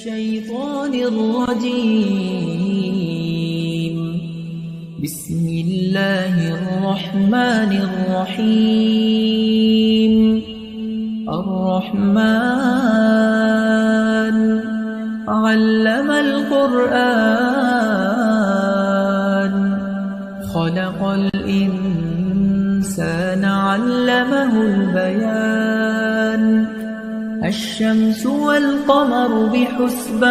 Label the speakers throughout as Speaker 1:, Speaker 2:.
Speaker 1: الشيطان الرجيم. بسم الله الرحمن الرحيم. الرحمن علم القرآن خلق الإنسان علمه البيان. الشمس والقمر بحسبان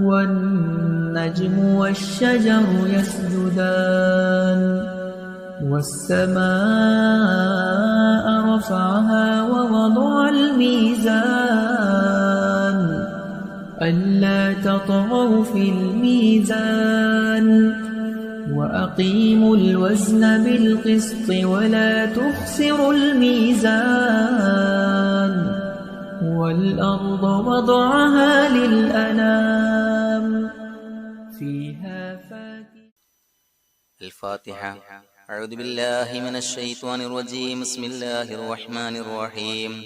Speaker 1: والنجم والشجر يسجدان. والسماء رفعها ووضع الميزان ألا تطغوا في الميزان وأقيموا الوزن بالقسط ولا تخسروا الميزان. والأرض وضعها للأنام فيها فاكهة.
Speaker 2: الفاتحة. أعوذ بالله من الشيطان الرجيم. بسم الله الرحمن الرحيم.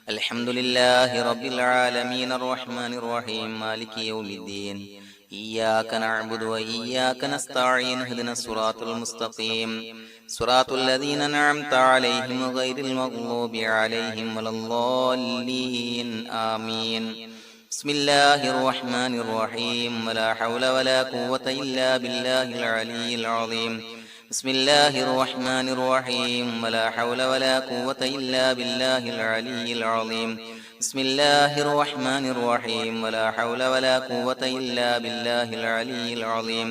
Speaker 2: الحمد لله رب العالمين الرحمن الرحيم مالك يوم الدين. إياك نعبد وإياك نستعين. اهدنا الصراط المستقيم صراط الذين أنعمت عليهم غير المغضوب عليهم ولا الضالين آمين. بسم الله الرحمن الرحيم. ولا حول ولا قوة إلا بالله العلي العظيم. بسم الله الرحمن الرحيم. ولا حول ولا قوة إلا بالله العلي العظيم. بسم الله الرحمن الرحيم. ولا حول ولا قوة إلا بالله العلي العظيم.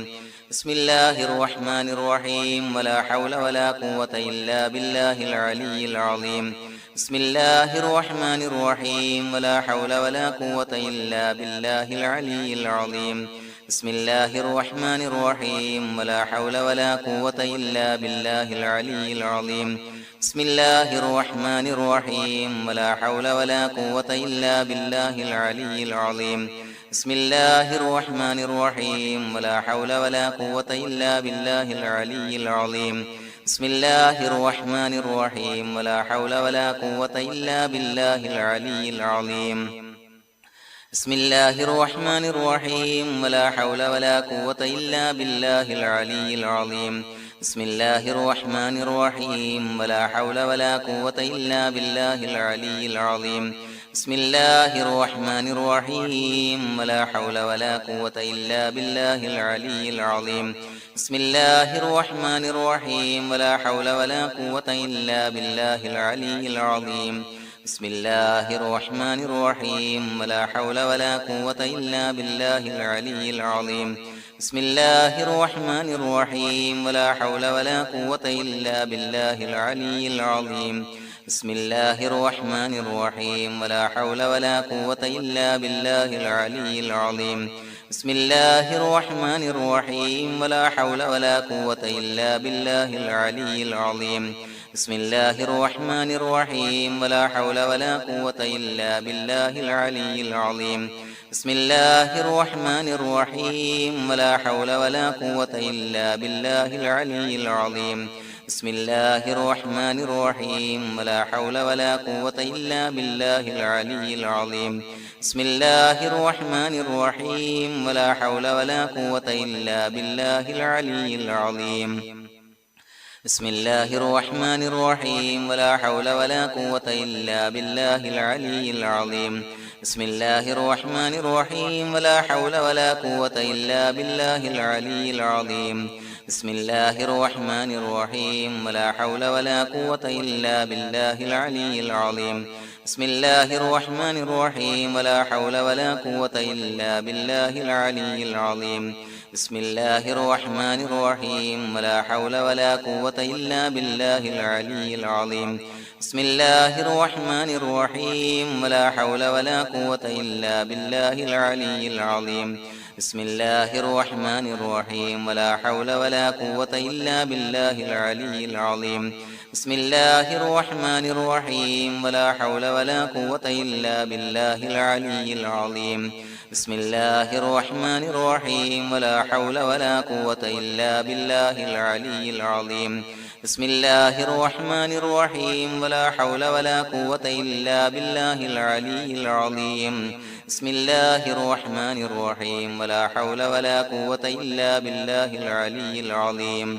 Speaker 2: بسم الله الرحمن الرحيم. ولا حول ولا قوة إلا بالله العلي العظيم. بسم الله الرحمن الرحيم. ولا حول ولا قوة إلا بالله العلي العظيم. بسم الله الرحمن الرحيم. ولا حول ولا قوة إلا بالله العلي العظيم. بسم الله الرحمن الرحيم. ولا حول ولا قوة إلا بالله العلي العظيم. بسم الله الرحمن الرحيم. ولا حول ولا قوة إلا بالله العلي العظيم. بسم الله الرحمن الرحيم. ولا حول ولا قوة إلا بالله العلي العظيم. بسم الله الرحمن الرحيم. ولا حول ولا قوة إلا بالله العلي العظيم. بسم الله الرحمن الرحيم. ولا حول ولا قوة إلا بالله العلي العظيم. بسم الله الرحمن الرحيم. ولا حول ولا قوة إلا بالله العلي العظيم. بسم الله الرحمن الرحيم. ولا حول ولا قوة إلا بالله العلي العظيم. بسم الله الرحمن الرحيم. ولا حول ولا قوة إلا بالله العلي العظيم. بسم الله الرحمن الرحيم. ولا حول ولا قوة إلا بالله العلي العظيم. بسم الله الرحمن الرحيم. ولا حول ولا قوة إلا بالله العلي العظيم. بسم الله الرحمن الرحيم. ولا حول ولا قوة إلا بالله العلي العظيم. بسم الله الرحمن الرحيم. ولا حول ولا قوة إلا بالله العلي العظيم. بسم الله الرحمن الرحيم. ولا حول ولا قوة إلا بالله العلي العظيم. بسم الله الرحمن الرحيم. ولا حول ولا قوة إلا بالله العلي العظيم. بسم الله الرحمن الرحيم. ولا حول ولا قوة إلا بالله العلي العظيم. بسم الله الرحمن الرحيم. ولا حول ولا قوة إلا بالله العلي العظيم. بسم الله الرحمن الرحيم. ولا حول ولا قوة إلا بالله العلي العظيم. بسم الله الرحمن الرحيم. ولا حول ولا قوة إلا بالله العلي العظيم. بسم الله الرحمن الرحيم. ولا حول ولا قوة إلا بالله العلي العظيم. بسم الله الرحمن الرحيم. ولا حول ولا قوة إلا بالله العلي العظيم. بسم الله الرحمن الرحيم. ولا حول ولا قوة إلا بالله العلي العظيم. بسم الله الرحمن الرحيم. ولا حول ولا قوة إلا بالله العلي العظيم. بسم الله الرحمن الرحيم. ولا حول ولا قوة إلا بالله العلي العظيم. بسم الله الرحمن الرحيم. ولا حول ولا قوة إلا بالله العلي العظيم. بسم الله الرحمن الرحيم ولا حول ولا قوة إلا بالله العلي العظيم بسم الله الرحمن الرحيم ولا حول ولا قوة إلا بالله العلي العظيم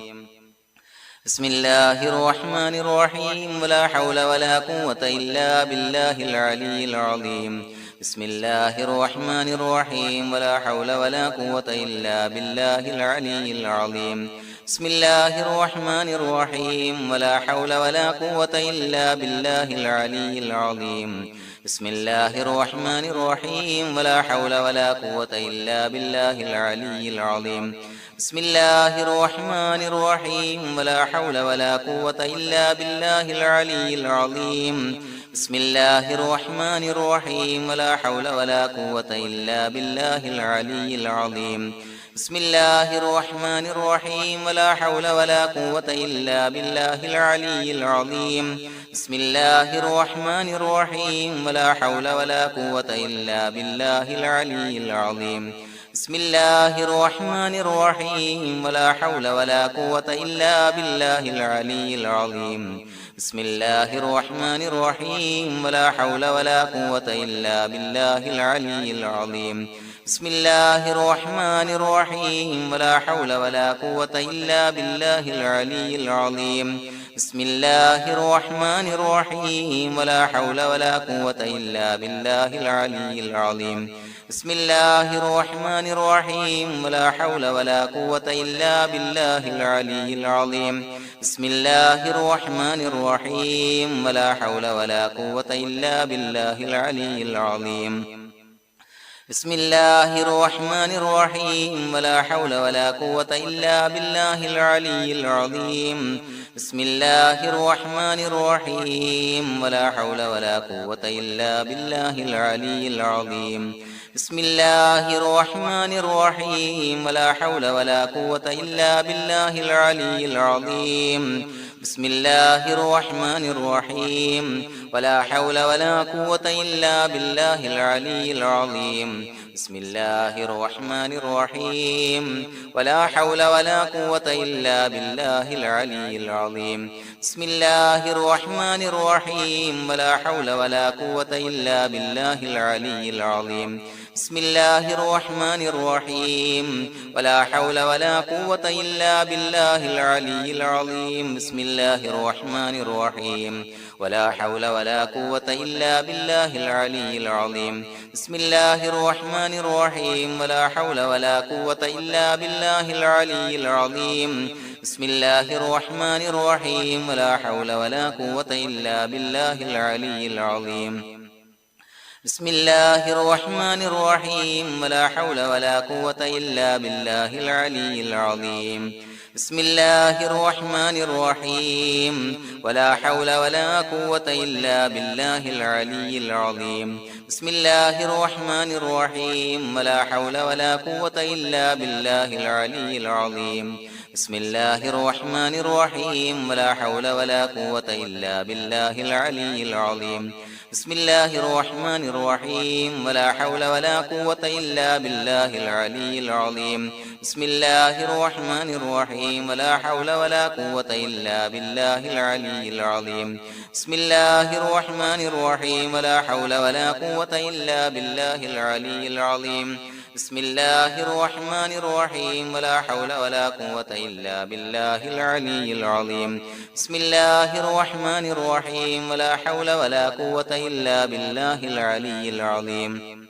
Speaker 2: بسم الله الرحمن الرحيم ولا حول ولا قوة إلا بالله العلي العظيم بسم الله الرحمن الرحيم ولا حول ولا قوة إلا بالله العلي العظيم بسم الله الرحمن الرحيم ولا حول ولا قوة إلا بالله العلي العظيم بسم الله الرحمن الرحيم ولا حول ولا قوة إلا بالله العلي العظيم بسم الله الرحمن الرحيم ولا حول ولا قوة إلا بالله العلي العظيم بسم الله الرحمن الرحيم ولا حول ولا قوة إلا بالله العلي العظيم بسم الله الرحمن الرحيم ولا حول ولا قوة إلا بالله العلي العظيم بسم الله الرحمن الرحيم ولا حول ولا قوة إلا بالله العلي العظيم بسم الله الرحمن الرحيم ولا حول ولا قوة إلا بالله العلي العظيم بسم الله الرحمن الرحيم ولا حول ولا قوة إلا بالله العلي العظيم بسم الله الرحمن الرحيم ولا حول ولا قوة إلا بالله العلي العظيم بسم الله الرحمن الرحيم ولا حول ولا قوة إلا بالله العلي العظيم بسم الله الرحمن الرحيم ولا حول ولا قوة إلا بالله العلي العظيم بسم الله الرحمن الرحيم ولا حول ولا قوة إلا بالله العلي العظيم بسم الله الرحمن الرحيم ولا حول ولا قوة إلا بالله العلي العظيم بسم الله الرحمن الرحيم ولا حول ولا قوة إلا بالله العلي العظيم بسم الله الرحمن الرحيم ولا حول ولا قوة إلا بالله العلي العظيم بسم الله الرحمن الرحيم ولا حول ولا قوة إلا بالله العلي العظيم بسم الله الرحمن الرحيم ولا حول ولا قوة إلا بالله العلي العظيم بسم الله الرحمن الرحيم ولا حول ولا قوة إلا بالله العلي العظيم بسم الله الرحمن الرحيم ولا حول ولا قوة إلا بالله العلي العظيم بسم الله الرحمن الرحيم ولا حول ولا قوة إلا بالله العلي العظيم بسم الله الرحمن الرحيم ولا حول ولا قوة إلا بالله العلي العظيم بسم الله الرحمن الرحيم ولا حول ولا قوة إلا بالله العلي العظيم بسم الله الرحمن الرحيم ولا حول ولا قوة إلا بالله العلي العظيم بسم الله الرحمن الرحيم ولا حول ولا قوة إلا بالله العلي العظيم بسم الله الرحمن الرحيم ولا حول ولا قوة إلا بالله العلي العظيم بسم الله الرحمن الرحيم ولا حول ولا قوة إلا بالله العلي العظيم بسم الله الرحمن الرحيم ولا حول ولا قوة إلا بالله العلي العظيم بسم الله الرحمن الرحيم ولا حول ولا قوة إلا بالله العلي العظيم بسم الله الرحمن الرحيم ولا حول ولا قوة إلا بالله العلي العظيم بسم الله الرحمن الرحيم ولا حول ولا قوة إلا بالله العلي العظيم بسم الله الرحمن الرحيم ولا حول ولا قوة إلا بالله العلي العظيم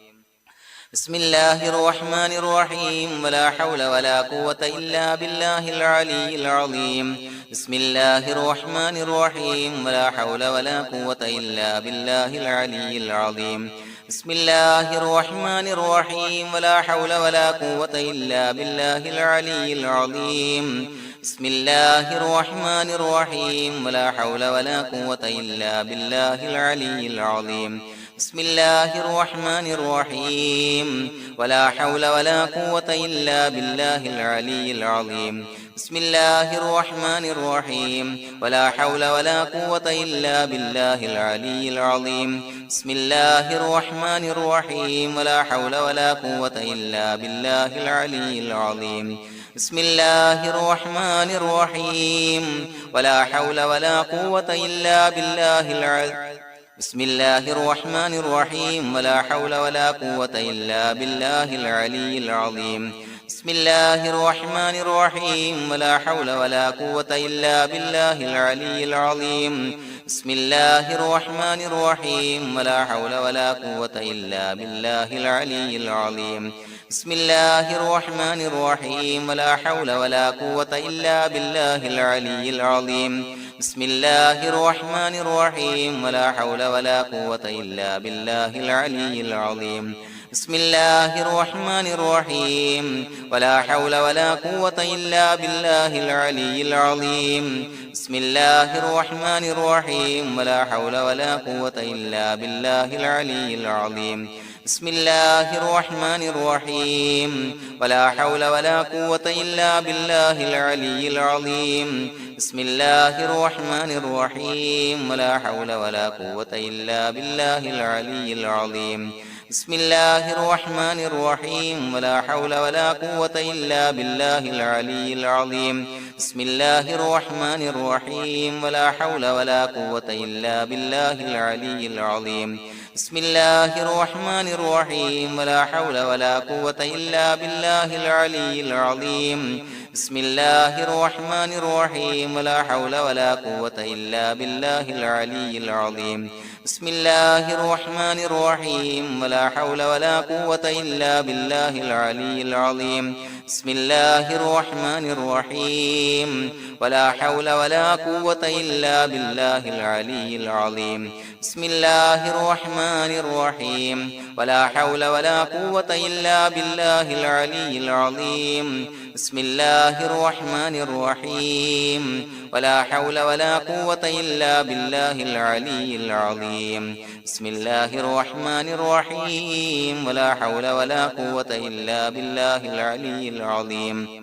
Speaker 2: بسم الله الرحمن الرحيم ولا حول ولا قوة إلا بالله العلي العظيم بسم الله الرحمن الرحيم ولا حول ولا قوة إلا بالله العلي العظيم بسم الله الرحمن الرحيم ولا حول ولا قوة إلا بالله العلي العظيم بسم الله الرحمن الرحيم ولا حول ولا قوة إلا بالله العلي العظيم بسم الله الرحمن الرحيم ولا حول ولا قوة إلا بالله العلي العظيم بسم الله الرحمن الرحيم ولا حول ولا قوة إلا بالله العلي العظيم بسم الله الرحمن الرحيم ولا حول ولا قوة إلا بالله العلي العظيم بسم الله الرحمن الرحيم ولا حول ولا قوة إلا بالله العلي بسم الله الرحمن الرحيم ولا حول ولا قوة إلا بالله العلي العظيم بسم الله الرحمن الرحيم ولا حول ولا قوة إلا بالله العلي العظيم بسم الله الرحمن الرحيم ولا حول ولا قوة إلا بالله العلي العظيم بسم الله الرحمن الرحيم ولا حول ولا قوة إلا بالله العلي العظيم بسم الله الرحمن الرحيم ولا حول ولا قوة إلا بالله العلي العظيم بسم الله الرحمن الرحيم ولا حول ولا قوة إلا بالله العلي العظيم بسم الله الرحمن الرحيم ولا حول ولا قوة إلا بالله العلي العظيم بسم الله الرحمن الرحيم ولا حول ولا قوة إلا بالله العلي العظيم بسم الله الرحمن الرحيم ولا حول ولا قوة إلا بالله العلي العظيم بسم الله الرحمن الرحيم ولا حول ولا قوة إلا بالله العلي العظيم بسم الله الرحمن الرحيم ولا حول ولا قوة إلا بالله العلي العظيم بسم الله الرحمن الرحيم ولا حول ولا قوة إلا بالله العلي العظيم بسم الله الرحمن الرحيم ولا حول ولا قوة إلا بالله العلي العظيم بسم الله الرحمن الرحيم ولا حول ولا قوة إلا بالله العلي العظيم بسم الله الرحمن الرحيم ولا حول ولا قوة إلا بالله العلي العظيم بسم الله الرحمن الرحيم ولا حول ولا قوة إلا بالله العلي العظيم بسم الله الرحمن الرحيم ولا حول ولا قوة إلا بالله العلي العظيم بسم الله الرحمن الرحيم ولا حول ولا قوة إلا بالله العلي العظيم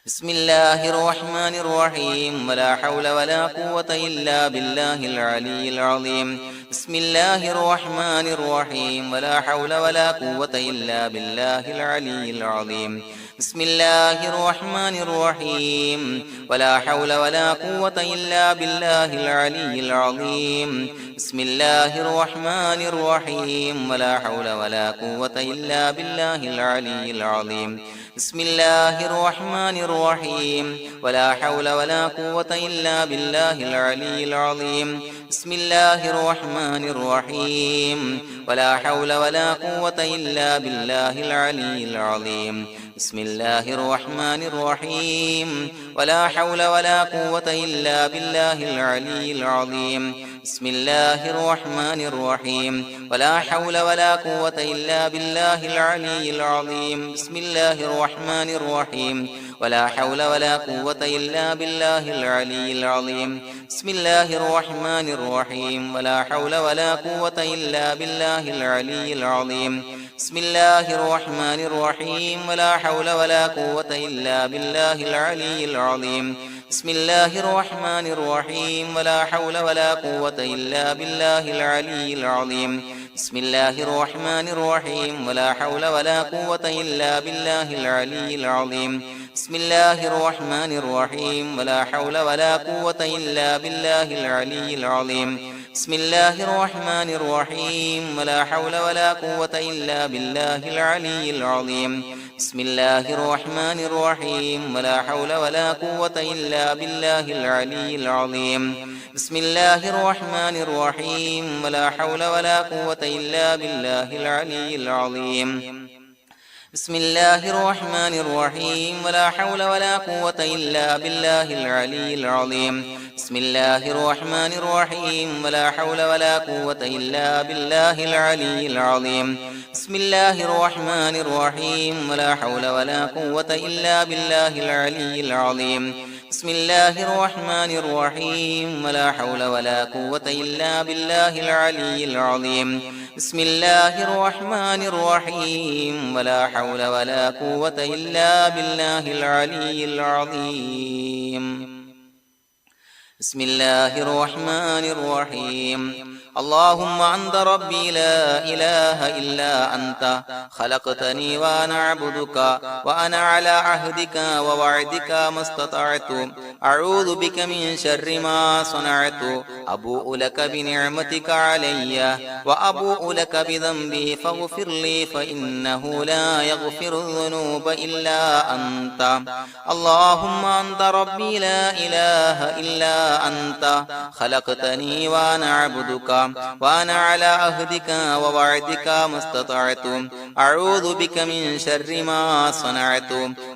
Speaker 2: بسم الله الرحمن الرحيم ولا حول ولا قوة إلا بالله العلي العظيم بسم الله الرحمن الرحيم ولا حول ولا قوة إلا بالله العلي العظيم بسم الله الرحمن الرحيم ولا حول ولا قوة إلا بالله العلي العظيم بسم الله الرحمن الرحيم ولا حول ولا قوة إلا بالله العلي العظيم بسم الله الرحمن الرحيم ولا حول ولا قوة إلا بالله العلي العظيم بسم الله الرحمن الرحيم ولا حول ولا قوة إلا بالله العلي العظيم بسم الله الرحمن الرحيم ولا حول ولا قوة إلا بالله العلي العظيم بسم الله الرحمن الرحيم ولا حول ولا قوة إلا بالله العلي العظيم بسم الله الرحمن الرحيم ولا حول ولا قوة إلا بالله العلي العظيم بسم الله الرحمن الرحيم ولا حول ولا قوة إلا بالله العلي العظيم بسم الله الرحمن الرحيم ولا حول ولا قوة إلا بالله العلي العظيم بسم الله الرحمن الرحيم ولا حول ولا قوة إلا بالله العلي العظيم بسم الله الرحمن الرحيم ولا حول ولا قوة إلا بالله العلي العظيم بسم الله الرحمن الرحيم ولا حول ولا قوة إلا بالله العلي العظيم بسم الله الرحمن الرحيم ولا حول ولا قوة إلا بالله العلي العظيم بسم الله الرحمن الرحيم ولا حول ولا قوة إلا بالله العلي العظيم بسم الله الرحمن الرحيم ولا حول ولا قوة إلا بالله العلي العظيم بسم الله الرحمن الرحيم ولا حول ولا قوة إلا بالله العلي العظيم بسم الله الرحمن الرحيم ولا حول ولا قوة إلا بالله العلي العظيم بسم الله الرحمن الرحيم ولا حول ولا قوة إلا بالله العلي العظيم بسم الله الرحمن الرحيم ولا حول ولا قوة إلا بالله العلي العظيم بسم الله الرحمن الرحيم ولا حول ولا قوة إلا بالله العلي العظيم بسم الله الرحمن الرحيم اللهم أنت ربي لا إله إلا أنت خلقتني وأنا عبدك وأنا على عهدك ووعدك ما استطعت أعوذ بك من شر ما صنعت أبوء لك بنعمتك علي وأبوء لك بذنبي فاغفر لي فإنه لا يغفر الذنوب إلا أنت اللهم أنت ربي لا إله إلا أنت خلقتني وأنا عبدك وأنا على عهدك ووعدك ما استطعت أعوذ بك من شر ما صنعت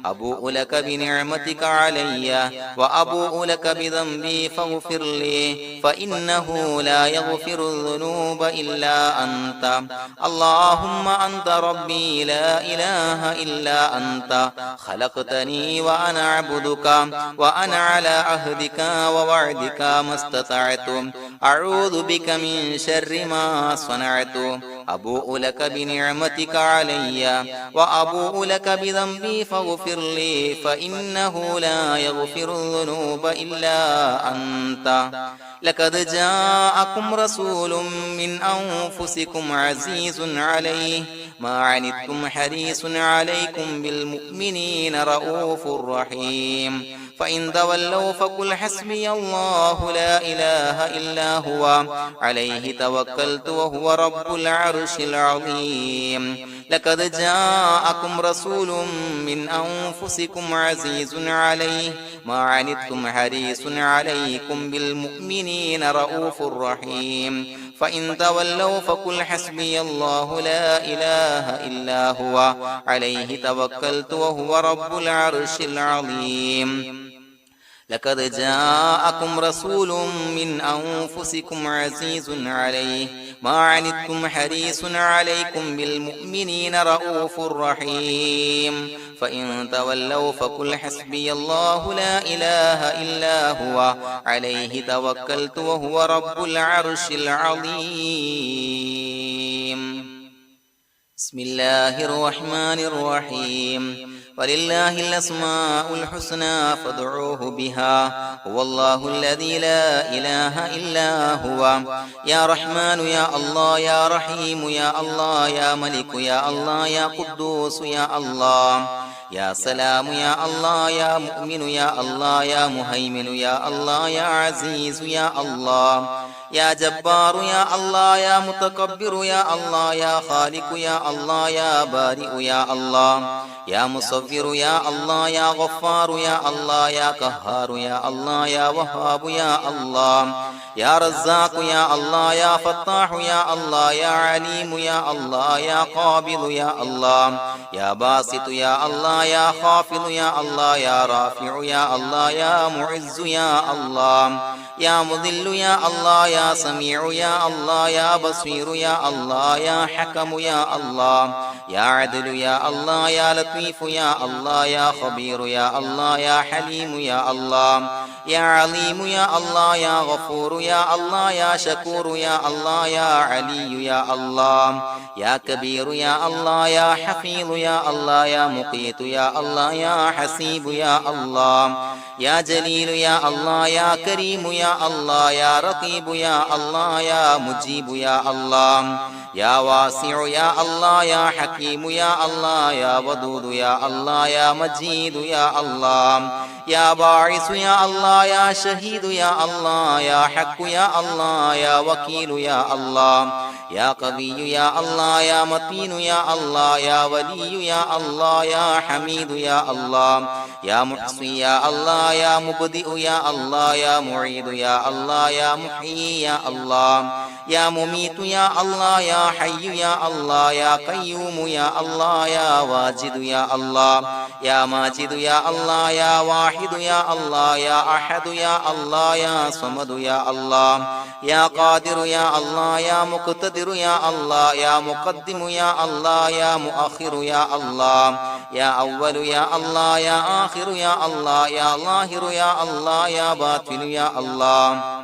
Speaker 2: أبوء لك بنعمتك علي وأبوء لك بذنبي فاغفر لي فإنه لا يغفر الذنوب إلا أنت اللهم أنت ربي لا إله إلا أنت خلقتني وأنا عبدك وأنا على عهدك ووعدك ما استطعت أعوذ بك من شر ما صنعت أبوء لك بنعمتك علي وأبوء لك بذنبي فاغفر لي فإنه لا يغفر الذنوب إلا أنت لقد جاءكم رسول من أنفسكم عزيز عليه ما عنتم حريص عليكم بالمؤمنين رؤوف رحيم فإن تولوا فقل حسبي الله لا إله إلا هو عليه توكلت وهو رب العرش العظيم لقد جاءكم رسول من أنفسكم عزيز عليه ما عنتم حريص عليكم بالمؤمنين رؤوف رحيم فإن تولوا فقل حسبي الله لا إله إلا هو عليه توكلت وهو رب العرش العظيم لقد جاءكم رسول من أنفسكم عزيز عليه ما عنتم حريص عليكم بالمؤمنين رؤوف رحيم فإن تولوا فقل حسبي الله لا إله إلا هو عليه توكلت وهو رب العرش العظيم بسم الله الرحمن الرحيم ولله الأسماء الحسنى فادعوه بها هو الله الذي لا إله إلا هو يا رحمن يا الله يا رحيم يا الله يا ملك يا الله يا قدوس يا الله يا سلام يا الله يا مؤمن يا الله يا مهيمن يا الله يا عزيز يا الله يا جبار يا الله يا متكبر يا الله يا خالق يا الله يا بارئ يا الله يا مصور يا الله يا غفار يا الله يا قهار يا الله يا وهاب يا الله يا رزاق يا الله يا فتاح يا الله يا عليم يا الله يا قابض يا الله يا باسط يا الله يا خافض يا الله يا رافع يا الله يا معز يا الله يا مذل يا الله يا سميع يا الله يا بصير يا الله يا حكم يا الله يا عدل يا الله يا لطيف يا الله يا خبير يا الله يا حليم يا الله يا عليم يا الله يا غفور يا الله يا شكور يا الله يا علي يا الله يا كبير يا الله يا حفيظ يا الله يا مقيت يا الله يا حسيب يا الله يا جليل يا الله يا كريم يا الله يا رقيب يا الله يا مجيب يا الله يا واسع يا الله يا حكيم يا الله يا ودود يا الله يا مجيد يا الله يا باعث يا الله يا شهيد يا الله يا حق يا الله يا وكيل يا الله يا قوي يا الله يا متين يا الله يا ولي يا الله يا حميد يا الله يا محصي يا الله يا مبدئ يا الله يا معيد يا الله يا محيي يا الله يا مميت يا الله يا حي يا الله يا قيوم يا الله يا واجد يا الله يا ماجد يا الله يا واحد يا الله يا أحد يا الله يا صمد يا الله يا قادر يا الله يا مقتدر يا الله يا مقدم يا الله يا مؤخر يا الله يا أول يا الله يا آخر يا الله يا ظاهر يا الله يا باطن يا الله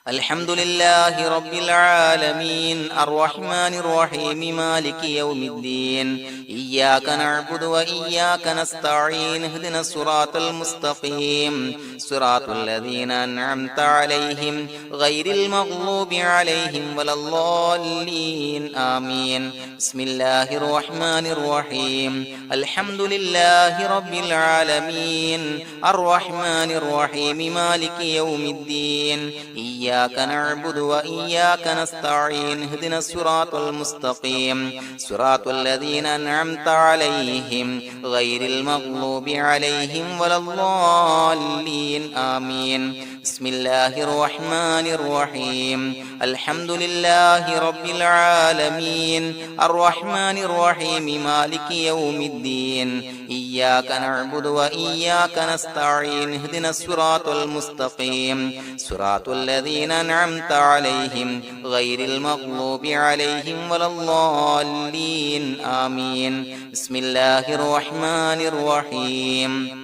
Speaker 2: الحمد لله رب العالمين الرحمن الرحيم مالك يوم الدين إياك نعبد وإياك نستعين اهدنا الصراط المستقيم صراط الذين أنعمت عليهم غير المغضوب عليهم ولا الضالين آمين بسم الله الرحمن الرحيم الحمد لله رب العالمين الرحمن الرحيم مالك يوم الدين إياك نعبد وإياك نستعين اهدنا الصراط المستقيم صراط الذين أنعمت عليهم غير المغضوب عليهم ولا الضالين آمين بسم الله الرحمن الرحيم الحمد لله رب العالمين الرحمن الرحيم مالك يوم الدين إياك نعبد وإياك نستعين اهدنا الصراط المستقيم صراط الذين أنعمت عليهم غير المغضوب عليهم ولا الضالين آمين بسم الله الرحمن الرحيم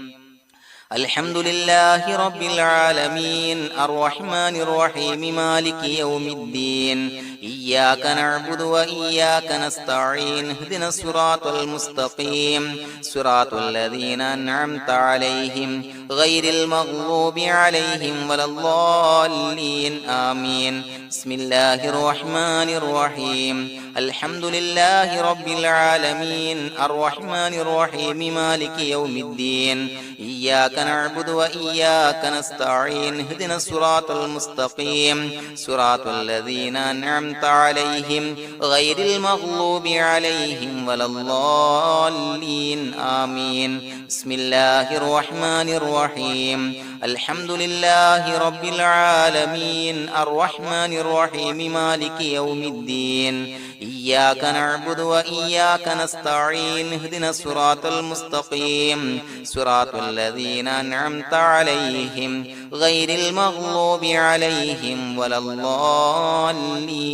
Speaker 2: الحمد لله رب العالمين الرحمن الرحيم مالك يوم الدين إياك نعبد وإياك نستعين اهدنا الصراط المستقيم صراط الذين أنعمت عليهم غير المغضوب عليهم ولا الضالين آمين بسم الله الرحمن الرحيم الحمد لله رب العالمين الرحمن الرحيم مالك يوم الدين إياك نعبد وإياك نستعين اهدنا الصراط المستقيم صراط الذين أنعمت عليهم غير المغضوب عليهم ولا الضالين آمين بسم الله الرحمن الرحيم الحمد لله رب العالمين الرحمن الرحيم مالك يوم الدين إياك نعبد وإياك نستعين اهدنا الصراط المستقيم صراط الذين أنعمت عليهم غير المغضوب عليهم ولا الضالين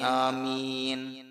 Speaker 2: آمين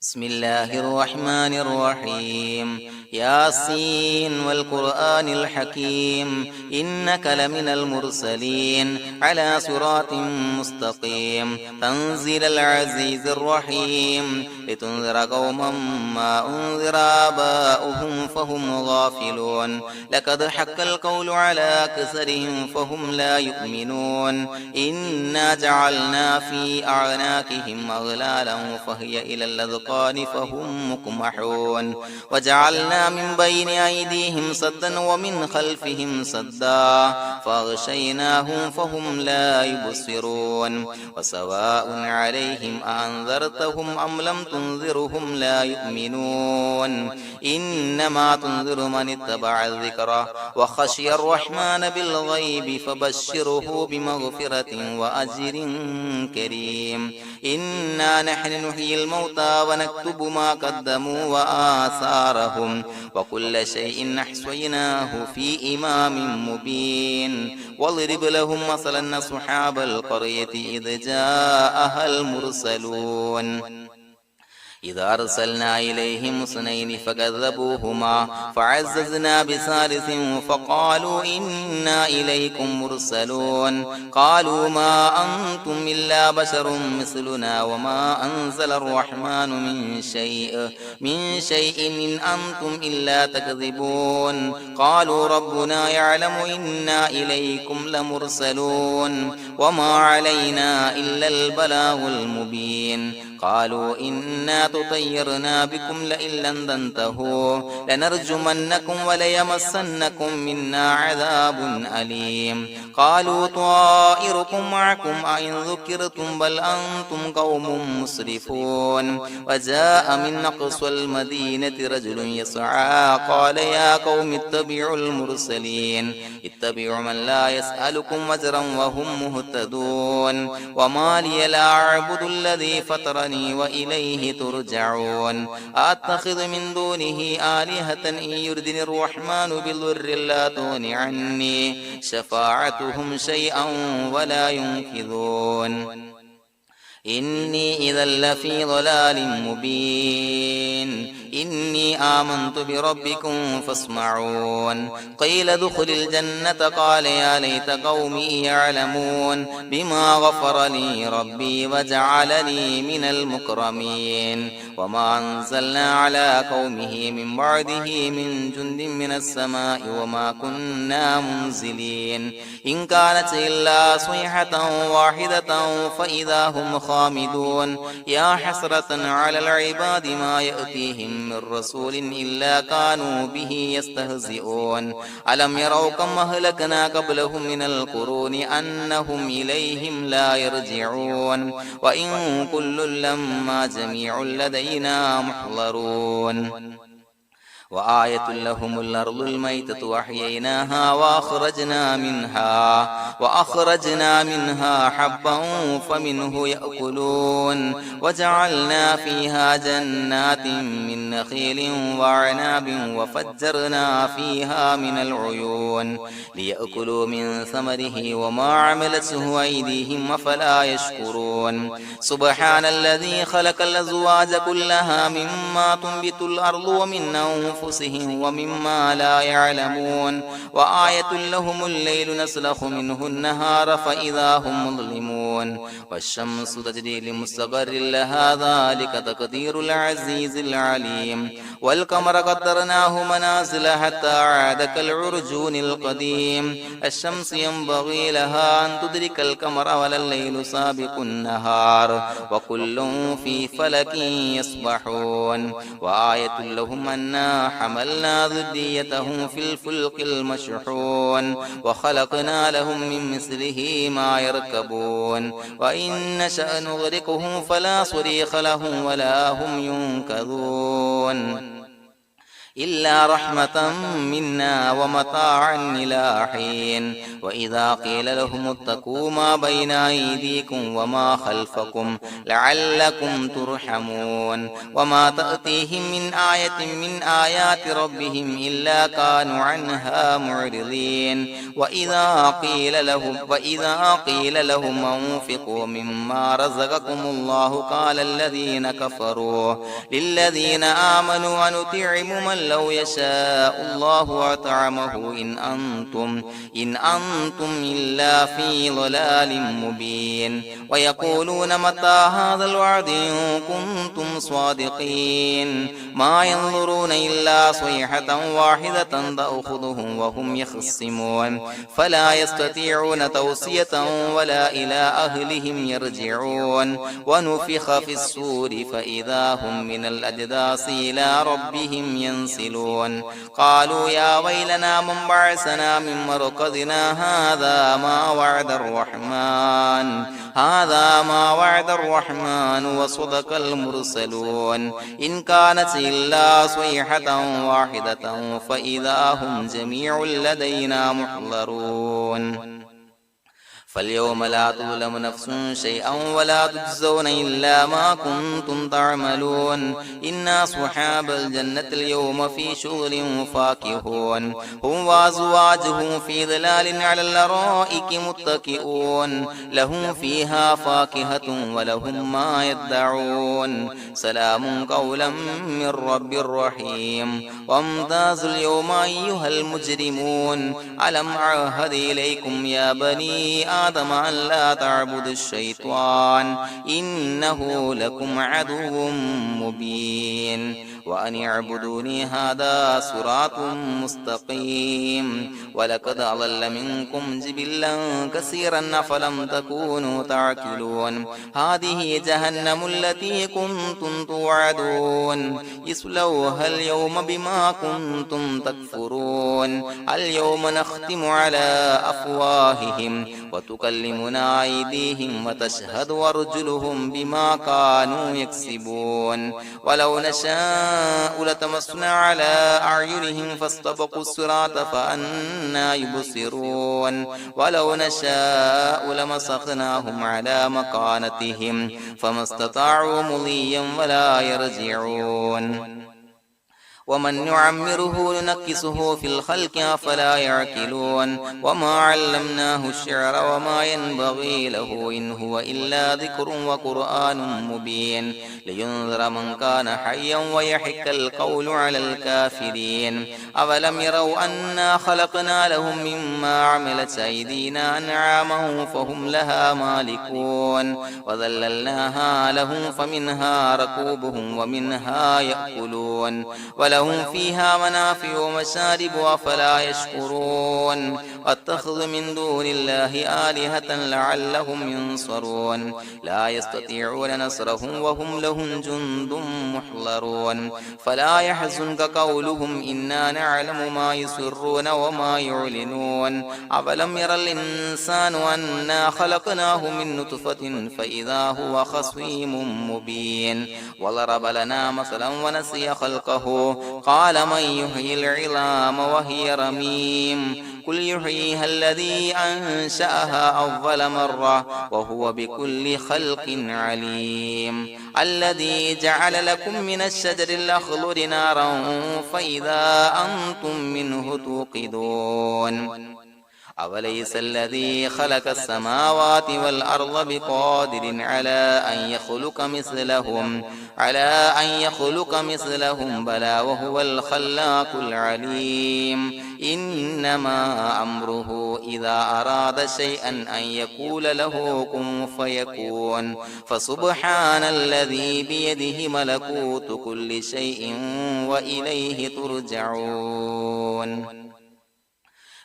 Speaker 2: بسم الله الرحمن الرحيم ياسين والقرآن الحكيم إنك لمن المرسلين على صراط مستقيم تنزيل العزيز الرحيم لتنذر قوما ما أنذر آباؤهم فهم غافلون لقد حق القول على أكثرهم فهم لا يؤمنون إنا جعلنا في أعناقهم أغلالا فهي إلى الأذقان فهم مقمحون وجعلنا من بين أيديهم سدا ومن خلفهم سدا فأغشيناهم فهم لا يبصرون وسواء عليهم أأنذرتهم أم لم تنذرهم لا يؤمنون إنما تنذر من اتبع الذكر وخشي الرحمن بالغيب فبشره بمغفرة وأجر كريم إنا نحن نحيي الموتى ونكتب ما قدموا وآثارهم وكل شيء أحصيناه في إمام مبين واضرب لهم مثلا أصحاب القرية إذ جاءها المرسلون إذا أرسلنا إليهم اثنين فكذبوهما فعززنا بثالث فقالوا إنا إليكم مرسلون قالوا ما أنتم إلا بشر مثلنا وما أنزل الرحمن من شيء إن أنتم إلا تكذبون قالوا ربنا يعلم إنا إليكم لمرسلون وما علينا إلا البلاغ المبين قالوا إنا تطيرنا بكم لئن لم تنتهوا لنرجمنكم وليمسنكم منا عذاب أليم قالوا طائركم معكم أئن ذكرتم بل أنتم قوم مسرفون وجاء من أقصى المدينة رجل يسعى قال يا قوم اتبعوا المرسلين اتبعوا من لا يسألكم أجرا وهم مهتدون وما لي لا أعبد الذي فطرني وإليه ترجعون أتخذ من دونه آلهة إن يردني الرحمن بضر لا تغن عني شفاعتهم شيئا ولا ينقذون إني إذا لفي ضلال مبين إني آمنت بربكم فاسمعون قيل ادخل الجنة قال يا ليت قومي يعلمون بما غفر لي ربي وجعلني من المكرمين وما أنزلنا على قومه من بعده من جند من السماء وما كنا منزلين إن كانت إلا صيحة واحدة فإذا هم خامدون يا حسرة على العباد ما يأتيهم من رسول إلا كانوا به يستهزئون ألم يروا كم أهلكنا قبلهم من القرون أنهم إليهم لا يرجعون وإن كل لما جميع لدينا محضرون وآية لهم الأرض الميتة وأحييناها وأخرجنا منها حبا فمنه يأكلون وجعلنا فيها جنات من نخيل وأعناب وفجرنا فيها من العيون ليأكلوا من ثمره وما عملته أيديهم أفلا يشكرون سبحان الذي خلق الأزواج كلها مما تنبت الأرض ومن أنفسهم ومما لا يعلمون وآية لهم الليل نسلخ منه النهار فإذا هم مظلمون والشمس تجري لمستقر لها ذلك تقدير العزيز العليم والقمر قدرناه منازل حتى عاد كالعرجون القديم الشمس ينبغي لها أن تدرك القمر ولا الليل سابق النهار وكل في فلك يسبحون وآية لهم أنا حملنا ذريتهم في الفلك المشحون وخلقنا لهم من مثله ما يركبون وإن نشأ نغرقهم فلا صريخ لهم ولا هم ينقذون إلا رحمة منا ومتاعا إلى حين وإذا قيل لهم اتقوا ما بين أيديكم وما خلفكم لعلكم ترحمون وما تأتيهم من آية من آيات ربهم إلا كانوا عنها معرضين وإذا قيل لهم أنفقوا مما رزقكم الله قال الذين كفروا للذين آمنوا أنطعم من لو يشاء الله أطعمه إن أنتم إلا في ضلال مبين ويقولون متى هذا الوعد إن كنتم صادقين ما ينظرون إلا صيحة واحدة تأخذهم وهم يخصمون فلا يستطيعون توصية ولا إلى أهلهم يرجعون ونفخ في الصور فإذا هم من الأجداث إلى ربهم ينسلون قالوا يا ويلنا من بعثنا من مرقدنا هذا ما وعد الرحمن وصدق المرسلون إن كانت إلا صيحة واحدة فإذا هم جميع لدينا محضرون فاليوم لا تظلم نفس شيئا ولا تجزون إلا ما كنتم تعملون إنا أصحاب الجنة اليوم في شغل فاكهون هم وأزواجهم في ظلال على الأرائك متكئون لهم فيها فاكهة ولهم ما يدعون سلام قولا من رب رحيم وامتازوا اليوم أيها المجرمون ألم أعهد إليكم يا بني آدم أن لا تعبدوا الشيطان إنه لكم عدو مبين وأن اعبدوني هذا صراط مستقيم ولقد أضل منكم جبلا كثيرا فلم تكونوا تعقلون هذه جهنم التي كنتم توعدون اصلوها اليوم بما كنتم تكفرون اليوم نختم على أفواههم وتكلمنا أيديهم وتشهد أرجلهم بما كانوا يكسبون ولو نشاء لتمسنا على أعينهم فاستبقوا الصراط فأنى يبصرون ولو نشاء لمسخناهم على مكانتهم فما استطاعوا مضيا ولا يرجعون ومن نعمره ننكسه في الخلق أفلا يعقلون وما علمناه الشعر وما ينبغي له إن هو إلا ذكر وقرآن مبين لينذر من كان حيا ويحق القول على الكافرين أولم يروا أنا خلقنا لهم مما عملت أيدينا أنعاما فهم لها مالكون وذللناها لهم فمنها ركوبهم ومنها يأكلون ولهم فيها منافع ومشارب أفلا يشكرون واتخذ من دون الله آلهة لعلهم ينصرون لا يستطيعون نصرهم وهم لهم جند محضرون فلا يحزنك قولهم إنا نعلم ما يسرون وما يعلنون أولم ير الإنسان أنا خلقناه من نطفة فإذا هو خصيم مبين وضرب لنا مثلا ونسي خلقه قال من يحيي العظام وهي رميم قل يحييها الذي أنشأها أول مرة وهو بكل خلق عليم الذي جعل لكم من الشجر الأخضر نارا فإذا أنتم منه توقدون أوليس الذي خلق السماوات والأرض بقادر على أن يخلق مثلهم بلى وهو الخلاق العليم إنما أمره إذا أراد شيئا أن يقول له كن فيكون فسبحان الذي بيده ملكوت كل شيء وإليه ترجعون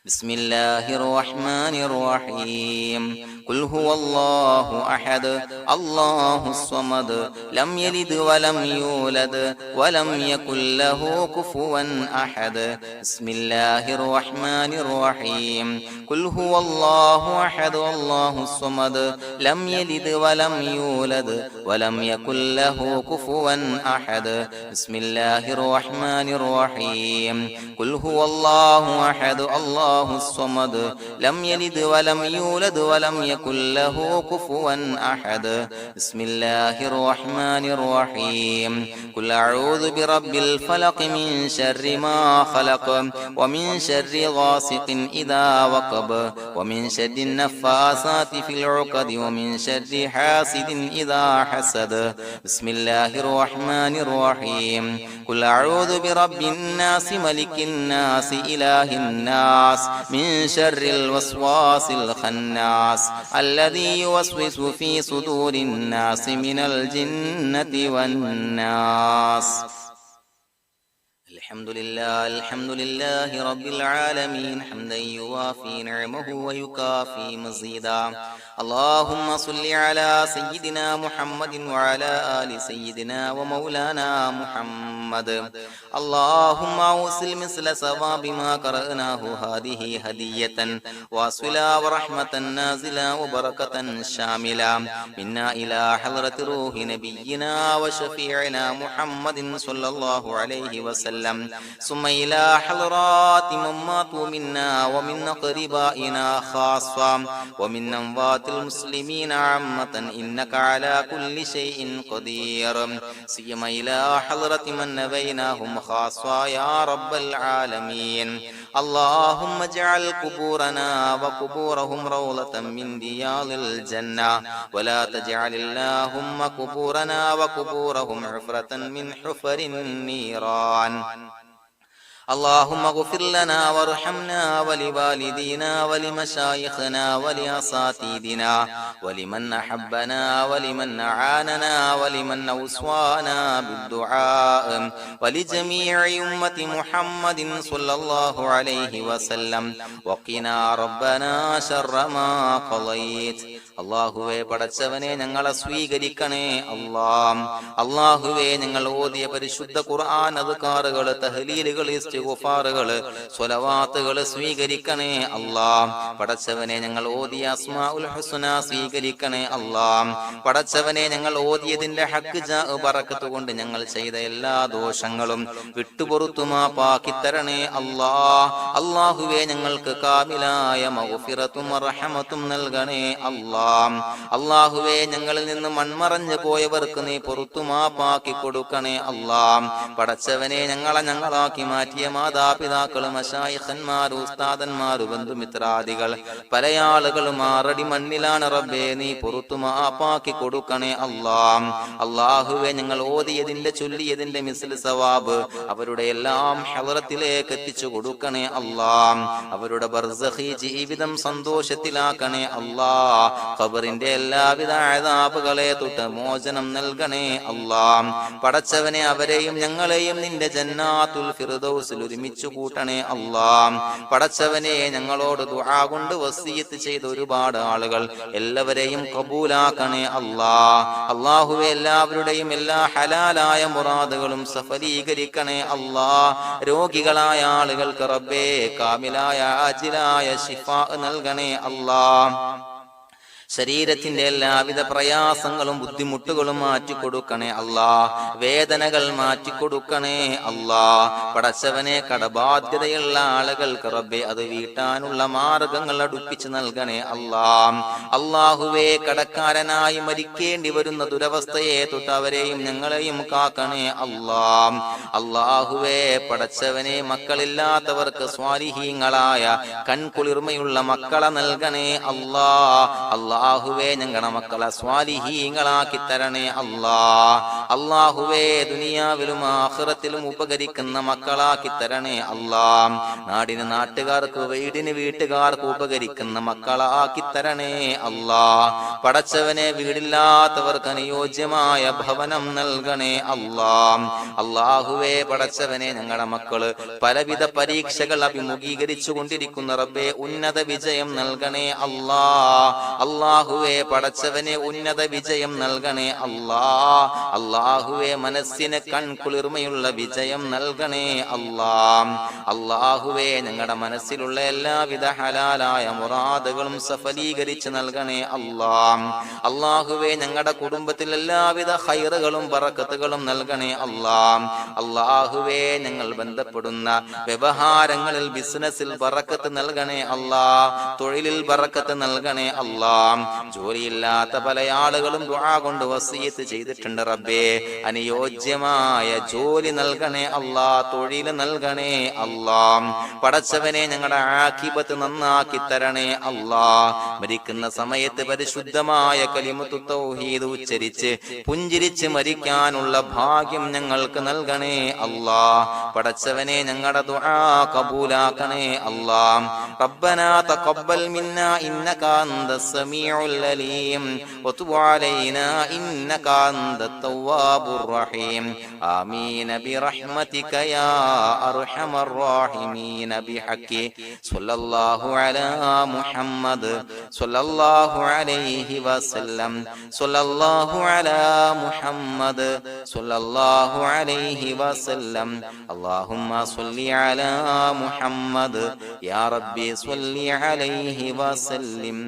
Speaker 2: بسم الله الرحمن الرحيم قل هو الله أحد الله الصمد لم يلد ولم يولد ولم يكن له كفوا أحد بسم الله الرحمن الرحيم قل هو الله أحد الله الصمد لم يلد ولم يولد ولم يكن له كفوا أحد بسم الله الرحمن الرحيم قل هو الله أحد الله الصمد لم يلد ولم يولد ولم يكن له كفوا أحد بسم الله الرحمن الرحيم قل أعوذ برب الفلق من شر ما خلق ومن شر غاسق إذا وقب ومن شر النفاثات في العقد ومن شر حاسد إذا حسد بسم الله الرحمن الرحيم قل أعوذ برب الناس ملك الناس إله الناس من شر الوسواس الخناس الذي يوسوس في صدور الناس من الجنة والناس الحمد لله رب العالمين حمدا يوافي نعمه ويكافي مزيدا اللهم صل على سيدنا محمد وعلى آل سيدنا ومولانا محمد اللهم أوصل مثل ثواب ما قرأناه هذه هدية واصلا ورحمة نازلا وبركة شاملا منا إلى حضرة روح نبينا وشفيعنا محمد صلى الله عليه وسلم ثم إلى حضرات من ماتوا منا ومن أقربائنا خاصة ومن أموات المسلمين عامة إنك على كل شيء قدير سيما إلى حضرة من نبيناهم خاصة يا رب العالمين اللهم اجعل قبورنا وقبورهم روضة من رياض الجنة ولا تجعل اللهم قبورنا وقبورهم حفرة من حفر النيران اللهم اغفر لنا وارحمنا ولوالدينا ولمشايخنا ولأساتذتنا ولمن أحبنا ولمن أعاننا ولمن أوصانا بالدعاء ولجميع أمة محمد صلى الله عليه وسلم وقنا ربنا شر ما قضيت അള്ളാഹുവേ പടച്ചവനെ ഞങ്ങളെ സ്വീകരിക്കണേ അല്ലാഹുവേ ഞങ്ങൾ ഓതിയ പരിശുദ്ധ ഖുർആൻ അദ്കാറുകൾ തഹ്ലീലുകൾ ഇസ്തിഗ്ഫാറുകള് സ്വലവാത്തുകള് സ്വീകരിക്കണേ അല്ലാ. പടച്ചവനെ ഞങ്ങൾ ഓതിയ അസ്മാഉൽ ഹുസ്ന സ്വീകരിക്കണേ അല്ലാ. പടച്ചവനെ ഞങ്ങൾ ഓതിയതിന്റെ ഹക്ക് ജാ ബറക്കത്ത് കൊണ്ട് ഞങ്ങൾ ചെയ്ത എല്ലാ ദോഷങ്ങളും വിട്ടുപുറത്തു മാപ്പാക്കി തരണേ അല്ലാ. അല്ലാഹുവേ ഞങ്ങൾക്ക് കാമിലായ മഗ്ഫിറത്തും റഹ്മത്തും നൽകണേ അല്ലാ. അല്ലാഹുവേ ഞങ്ങളിൽ നിന്ന് മൺമറഞ്ഞു പോയവർക്ക് നീ പുറത്തു മാപ്പാക്കി കൊടുക്കണേ അല്ലാ. പടച്ചവനെ ഞങ്ങളാക്കി മാറ്റിയ മാതാപിതാക്കളും മശായിഖന്മാർ ഉസ്താദന്മാർ ബന്ധുമിത്രാദികൾ പല ആളുകളും ആറടി മണ്ണിലാണ് റബ്ബേ, നീ പുറത്തു മാപ്പാക്കി കൊടുക്കണേ അല്ലാ. അല്ലാഹുവേ ഞങ്ങൾ ഓതിയതിന്റെ ചൊല്ലിയതിന്റെ മിസ്ൽ സവാബ് അവരുടെ എല്ലാം ഹളറത്തിലേക്ക് എത്തിച്ചു കൊടുക്കണേ അല്ലാ. അവരുടെ ബർസഖി ജീവിതം സന്തോഷത്തിലാക്കണേ അല്ലാ. ഖബറിന്റെ എല്ലാവിധ അദാബുകളെ തൊട്ട് മോചനം നൽകണേ അല്ലാ. പടച്ചവനെ അവരെയും ഞങ്ങളെയും നിന്റെ ജന്നാത്തുൽ ഫിർദൗസിൽ ഒരുമിച്ച് കൂട്ടണേ അല്ലാ. പടച്ചവനെ ഞങ്ങളോട് ദുആ കൊണ്ട് വസിയത്ത് ചെയ്ത ഒരുപാട് ആളുകൾ എല്ലാവരെയും കബൂലാക്കണേ അല്ലാ. അല്ലാഹുവേ എല്ലാവരുടെയും എല്ലാ ഹലാലായ മുറാദുകളും സഫലീകരിക്കണേ അല്ലാ. രോഗികളായ ആളുകൾക്ക് റബ്ബേ കാമിലായ ആജിലായ ശിഫാ നൽകണേ അല്ലാ. ശരീരത്തിന്റെ എല്ലാവിധ പ്രയാസങ്ങളും ബുദ്ധിമുട്ടുകളും മാറ്റിക്കൊടുക്കണേ അല്ലാ. വേദനകൾ മാറ്റിക്കൊടുക്കണേ അല്ലാ. പടച്ചവനെ കടബാധ്യതയുള്ള ആളുകൾക്ക് റബ്ബേ അത് വീട്ടാനുള്ള മാർഗങ്ങൾ അടുപ്പിച്ച് നൽകണേ അല്ലാ. അല്ലാഹുവേ കടക്കാരനായി മരിക്കേണ്ടി വരുന്ന ദുരവസ്ഥയെ തൊട്ട് അവരെയും ഞങ്ങളെയും കാക്കണേ അല്ലാ. അല്ലാഹുവേ പടച്ചവനെ മക്കളില്ലാത്തവർക്ക് സ്വാലിഹീങ്ങളായ കൺകുളിർമയുള്ള മക്കളെ നൽകണേ അല്ലാ. അല്ലാഹുവേ ഞങ്ങളുടെ മക്കളെ സ്വാലിഹീങ്ങളാക്കി തരണേ അല്ലാ. അല്ലാഹുവേ ദുനിയാവിലും ആഖിറത്തിലും ഉപകരിക്കുന്ന മക്കളാക്കി തരണേ അല്ലാ. നാടിന് നാട്ടുകാർക്ക് വീടിന് വീട്ടുകാർക്ക് ഉപകരിക്കുന്ന മക്കളാക്കി തരണേ അല്ലാ. പടച്ചവനെ വീടില്ലാത്തവർക്ക് അനുയോജ്യമായ ഭവനം നൽകണേ അല്ലാ. അല്ലാഹുവേ പടച്ചവനെ ഞങ്ങളുടെ മക്കള് പലവിധ പരീക്ഷകൾ അഭിമുഖീകരിച്ചു കൊണ്ടിരിക്കുന്ന റബ്ബേ ഉന്നത വിജയം നൽകണേ അല്ലാ. അല്ലാഹുവേ പടച്ചവനെ ഉന്നത വിജയം നൽകണേ അല്ലാ. അല്ലാഹുവേ മനസ്സിന് കൺകുളിർമയുള്ള വിജയം നൽകണേ അല്ലാ. അല്ലാഹുവേ ഞങ്ങളുടെ മനസ്സിലുള്ള എല്ലാവിധ ഹലാലായ മുറാദുകളും സഫലീകരിച്ച് നൽകണേ അല്ലാ. അല്ലാഹുവേ ഞങ്ങളുടെ കുടുംബത്തിൽ എല്ലാവിധ ഖൈറുകളും ബറക്കത്തുകളും നൽകണേ അല്ലാ. അല്ലാഹുവേ ഞങ്ങൾ ബന്ധപ്പെടുന്ന വ്യവഹാരങ്ങളിൽ ബിസിനസ്സിൽ ബറക്കത്ത് നൽകണേ അല്ലാ. തൊഴിലിൽ ബറക്കത്ത് നൽകണേ അല്ലാ. ജോലിയില്ലാത്ത പല ആളുകളും ദുആ കൊണ്ട് വസിയത്ത് ചെയ്തിട്ടുണ്ട് റബ്ബേ, അനുയോജ്യമായ ജോലി നൽകണേ അല്ലാ. തൊഴിൽ നൽകണേ അല്ലാ. പടച്ചവനെ ഞങ്ങളുടെ ആഖിബത്ത് നന്നാക്കി തരണേ അല്ലാ. മരിക്കുന്ന സമയത്ത് പരിശുദ്ധമായ കലിമത്തു തൗഹീദ് ഉച്ചരിച്ച് പുഞ്ചിരിച്ച് മരിക്കാനുള്ള ഭാഗ്യം ഞങ്ങൾക്ക് നൽകണേ അല്ലാ. പടച്ചവനെ ഞങ്ങളുടെ ദുആ കബൂലാക്കണേ അല്ലാ. റബ്ബനാ തഖബ്ബൽ മിന്നാ ഇന്നക അന്തസ് സമീഉൽ അലീം വതുബ് അലൈനാ ഇന്നക അന്തത് തവ്വാബുർ റഹീം. ആമീൻ ബിറഹ്മതിക യാ അർഹമർ റഹീമീൻ ബിഹഖി സ്വല്ലല്ലാഹു അലാ മുഹമ്മദ് സ്വല്ലല്ലാഹു അലൈഹി വസല്ലം സ്വല്ലല്ലാഹു അലാ മുഹമ്മദ് സ്വല്ലല്ലാഹു അലൈഹി വസല്ലം. അല്ലാഹുമ്മ സ്വല്ലി അലാ മുഹമ്മദ് യാ റബ്ബി സ്വല്ലി അലൈഹി വസല്ലം.